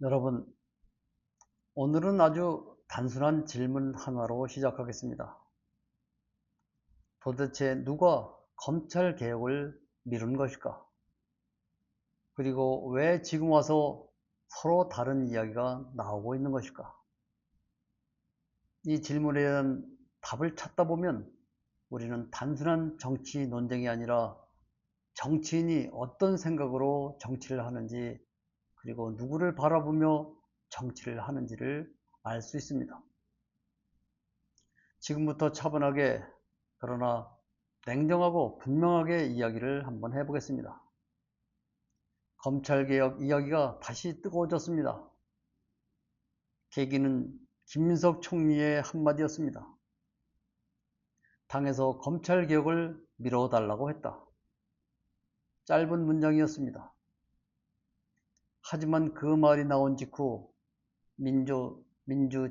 여러분, 오늘은 아주 단순한 질문 하나로 시작하겠습니다. 도대체 누가 검찰 개혁을 미룬 것일까? 그리고 왜 지금 와서 서로 다른 이야기가 나오고 있는 것일까? 이 질문에 대한 답을 찾다 보면 우리는 단순한 정치 논쟁이 아니라 정치인이 어떤 생각으로 정치를 하는지, 그리고 누구를 바라보며 정치를 하는지를 알 수 있습니다. 지금부터 차분하게, 그러나 냉정하고 분명하게 이야기를 한번 해보겠습니다. 검찰개혁 이야기가 다시 뜨거워졌습니다. 계기는 김민석 총리의 한마디였습니다. 당에서 검찰개혁을 미뤄달라고 했다. 짧은 문장이었습니다. 하지만 그 말이 나온 직후 민주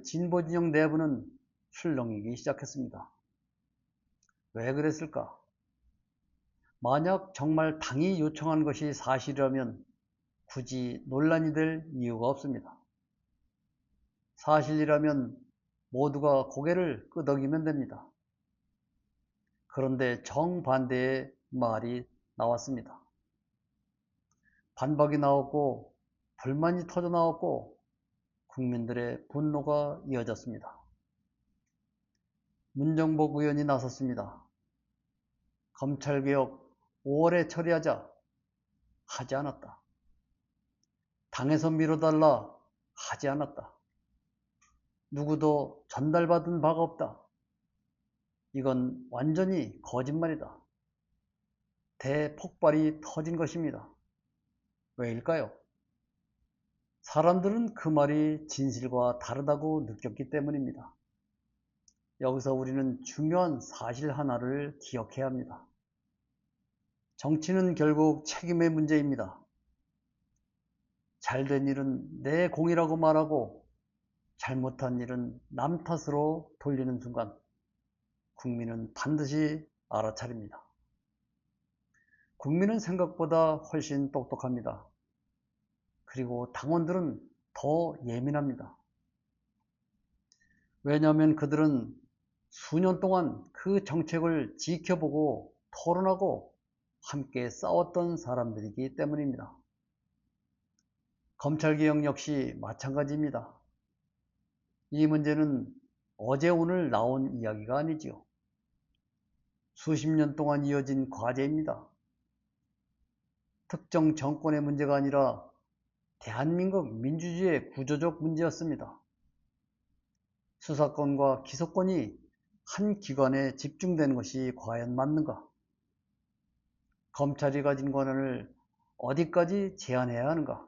진보 진영 내부는 술렁이기 시작했습니다. 왜 그랬을까? 만약 정말 당이 요청한 것이 사실이라면 굳이 논란이 될 이유가 없습니다. 사실이라면 모두가 고개를 끄덕이면 됩니다. 그런데 정반대의 말이 나왔습니다. 반박이 나왔고 불만이 터져 나왔고 국민들의 분노가 이어졌습니다. 문정복 의원이 나섰습니다. 검찰개혁 5월에 처리하자 하지 않았다. 당에서 미뤄달라 하지 않았다. 누구도 전달받은 바가 없다. 이건 완전히 거짓말이다. 대폭발이 터진 것입니다. 왜일까요? 사람들은 그 말이 진실과 다르다고 느꼈기 때문입니다. 여기서 우리는 중요한 사실 하나를 기억해야 합니다. 정치는 결국 책임의 문제입니다. 잘된 일은 내 공이라고 말하고 잘못한 일은 남 탓으로 돌리는 순간 국민은 반드시 알아차립니다. 국민은 생각보다 훨씬 똑똑합니다. 그리고 당원들은 더 예민합니다. 왜냐하면 그들은 수년 동안 그 정책을 지켜보고 토론하고 함께 싸웠던 사람들이기 때문입니다. 검찰개혁 역시 마찬가지입니다. 이 문제는 어제 오늘 나온 이야기가 아니지요. 수십 년 동안 이어진 과제입니다. 특정 정권의 문제가 아니라 대한민국 민주주의의 구조적 문제였습니다. 수사권과 기소권이 한 기관에 집중되는 것이 과연 맞는가? 검찰이 가진 권한을 어디까지 제한해야 하는가?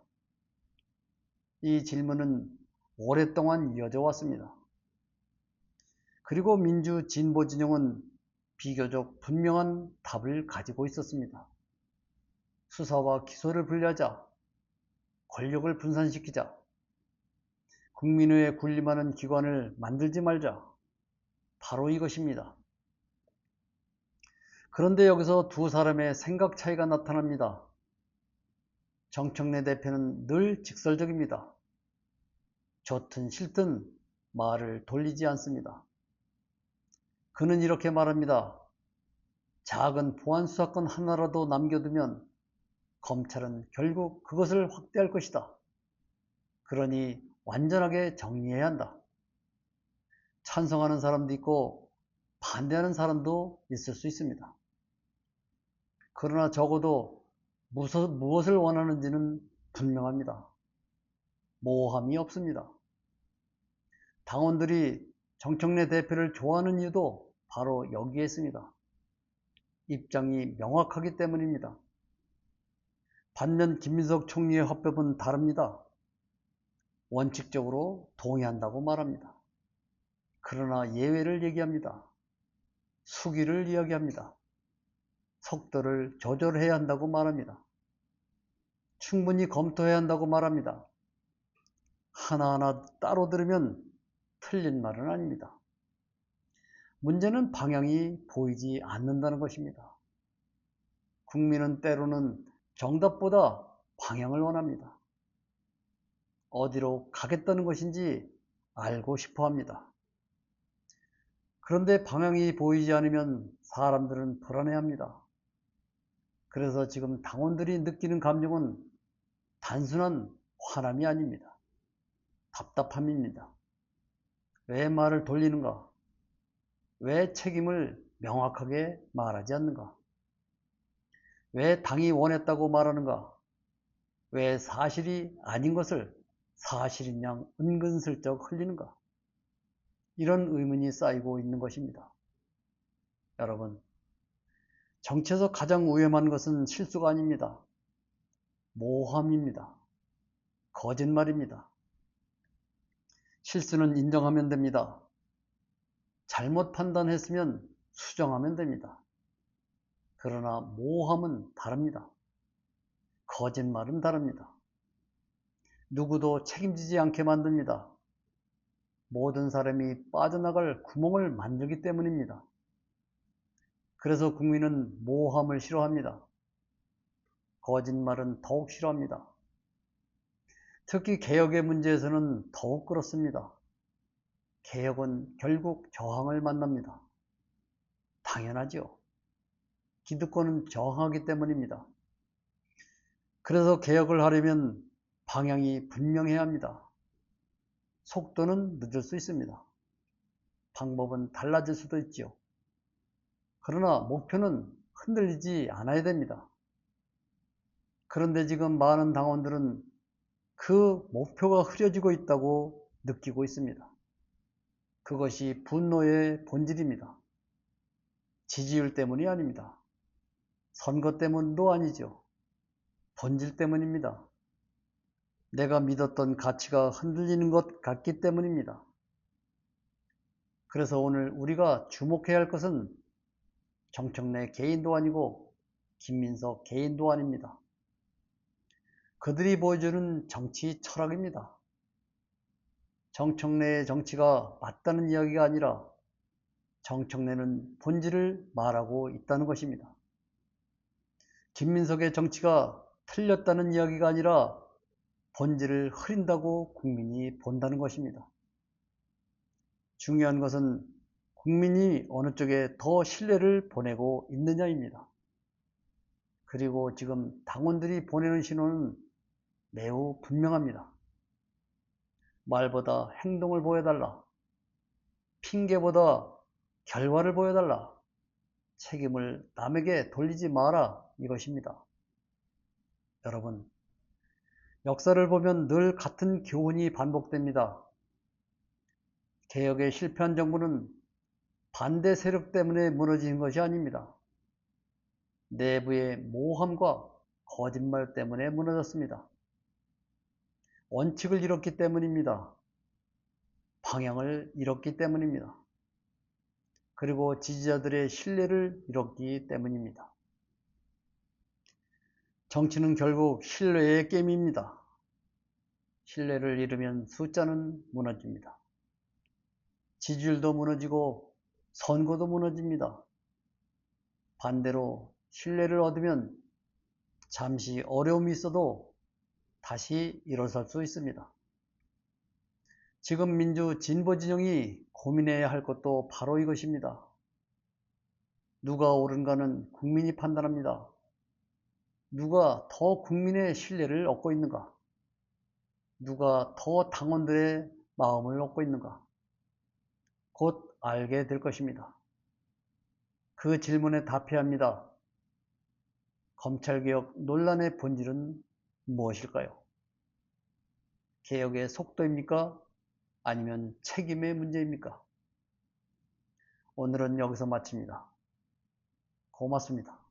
이 질문은 오랫동안 이어져 왔습니다. 그리고 민주 진보 진영은 비교적 분명한 답을 가지고 있었습니다. 수사와 기소를 분리하자, 권력을 분산시키자, 국민의회 군림하는 기관을 만들지 말자. 바로 이것입니다. 그런데 여기서 두 사람의 생각 차이가 나타납니다. 정청래 대표는 늘 직설적입니다. 좋든 싫든 말을 돌리지 않습니다. 그는 이렇게 말합니다. 작은 보안수사권 하나라도 남겨두면 검찰은 결국 그것을 확대할 것이다. 그러니 완전하게 정리해야 한다. 찬성하는 사람도 있고 반대하는 사람도 있을 수 있습니다. 그러나 적어도 무엇을 원하는지는 분명합니다. 모호함이 없습니다. 당원들이 정청래 대표를 좋아하는 이유도 바로 여기에 있습니다. 입장이 명확하기 때문입니다. 반면 김민석 총리의 화법은 다릅니다. 원칙적으로 동의한다고 말합니다. 그러나 예외를 얘기합니다. 수기를 이야기합니다. 속도를 조절해야 한다고 말합니다. 충분히 검토해야 한다고 말합니다. 하나하나 따로 들으면 틀린 말은 아닙니다. 문제는 방향이 보이지 않는다는 것입니다. 국민은 때로는 정답보다 방향을 원합니다. 어디로 가겠다는 것인지 알고 싶어 합니다. 그런데 방향이 보이지 않으면 사람들은 불안해합니다. 그래서 지금 당원들이 느끼는 감정은 단순한 화남이 아닙니다. 답답함입니다. 왜 말을 돌리는가? 왜 책임을 명확하게 말하지 않는가? 왜 당이 원했다고 말하는가? 왜 사실이 아닌 것을 사실인 양 은근슬쩍 흘리는가? 이런 의문이 쌓이고 있는 것입니다. 여러분, 정치에서 가장 위험한 것은 실수가 아닙니다. 모함입니다. 거짓말입니다. 실수는 인정하면 됩니다. 잘못 판단했으면 수정하면 됩니다. 그러나 모함은 다릅니다. 거짓말은 다릅니다. 누구도 책임지지 않게 만듭니다. 모든 사람이 빠져나갈 구멍을 만들기 때문입니다. 그래서 국민은 모함을 싫어합니다. 거짓말은 더욱 싫어합니다. 특히 개혁의 문제에서는 더욱 그렇습니다. 개혁은 결국 저항을 만납니다. 당연하지요. 기득권은 저항하기 때문입니다. 그래서 개혁을 하려면 방향이 분명해야 합니다. 속도는 늦을 수 있습니다. 방법은 달라질 수도 있지요. 그러나 목표는 흔들리지 않아야 됩니다. 그런데 지금 많은 당원들은 그 목표가 흐려지고 있다고 느끼고 있습니다. 그것이 분노의 본질입니다. 지지율 때문이 아닙니다. 선거 때문도 아니죠. 본질 때문입니다. 내가 믿었던 가치가 흔들리는 것 같기 때문입니다. 그래서 오늘 우리가 주목해야 할 것은 정청래 개인도 아니고 김민석 개인도 아닙니다. 그들이 보여주는 정치 철학입니다. 정청래의 정치가 맞다는 이야기가 아니라 정청래는 본질을 말하고 있다는 것입니다. 김민석의 정치가 틀렸다는 이야기가 아니라 본질을 흐린다고 국민이 본다는 것입니다. 중요한 것은 국민이 어느 쪽에 더 신뢰를 보내고 있느냐입니다. 그리고 지금 당원들이 보내는 신호는 매우 분명합니다. 말보다 행동을 보여달라. 핑계보다 결과를 보여달라. 책임을 남에게 돌리지 마라. 이것입니다. 여러분, 역사를 보면 늘 같은 교훈이 반복됩니다. 개혁에 실패한 정부는 반대 세력 때문에 무너지는 것이 아닙니다. 내부의 모함과 거짓말 때문에 무너졌습니다. 원칙을 잃었기 때문입니다. 방향을 잃었기 때문입니다. 그리고 지지자들의 신뢰를 잃었기 때문입니다. 정치는 결국 신뢰의 게임입니다. 신뢰를 잃으면 숫자는 무너집니다. 지지율도 무너지고 선거도 무너집니다. 반대로 신뢰를 얻으면 잠시 어려움이 있어도 다시 일어설 수 있습니다. 지금 민주 진보 진영이 고민해야 할 것도 바로 이것입니다. 누가 옳은가는 국민이 판단합니다. 누가 더 국민의 신뢰를 얻고 있는가? 누가 더 당원들의 마음을 얻고 있는가? 곧 알게 될 것입니다. 그 질문에 답해야 합니다. 검찰개혁 논란의 본질은 무엇일까요? 개혁의 속도입니까? 아니면 책임의 문제입니까? 오늘은 여기서 마칩니다. 고맙습니다.